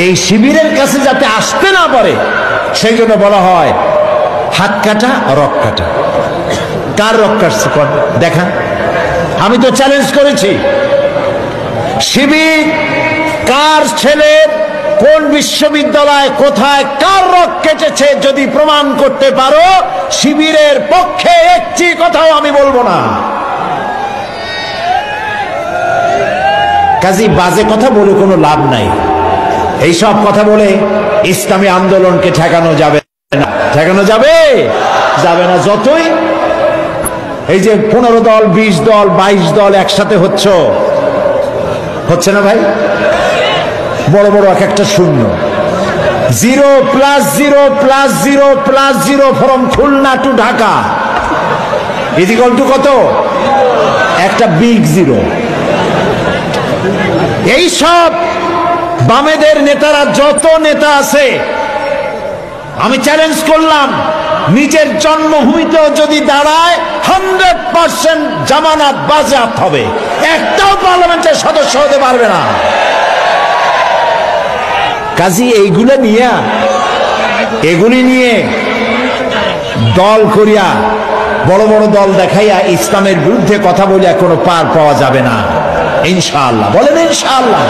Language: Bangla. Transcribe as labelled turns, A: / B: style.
A: এই শিবিরের কাছে যাতে আসতে না পারে সেই জন্য বলা হয় হাত কাটা রক কাটা। কার রক কাটছে দেখা? আমি তো চ্যালেঞ্জ করেছি, শিবির কার ছেলের কোন বিশ্ববিদ্যালয় কোথায় কার রক কেটেছে যদি প্রমাণ করতে পারো, শিবিরের পক্ষে একটি কথাও আমি বলবো না। কাজী বাজে কথা বলে কোনো লাভ নাই। এইসব কথা বলে ইসলামী আন্দোলনকে ঠেকানো যাবে না। ঠেকানো যাবে যাবে না। যতই এই যে 15 দল 20 দল 22 দল একসাথে হচ্ছে না ভাই, বড় বড় এক একটা শূন্য, 0 + 0 + 0 + 0 ফ্রম খুলনা টু ঢাকা ইজিক্যাল টু কত? একটা বিগ জিরো। এই সব বামেদের নেতারা, যত নেতা আছে, আমি চ্যালেঞ্জ করলাম, নিজের জন্মভূমিতেও যদি দাঁড়ায় 100% জামানত বাজেয়াপ্ত হবে, একটাও পার্লামেন্টের সদস্য হতে পারবে না। কাজী এগুলি নিয়ে দল করিয়া, বড় বড় দল দেখাইয়া ইসলামের বিরুদ্ধে কথা বলিয়া কোনো পার পাওয়া যাবে না ইনশাআল্লাহ। বলেন ইনশাআল্লাহ।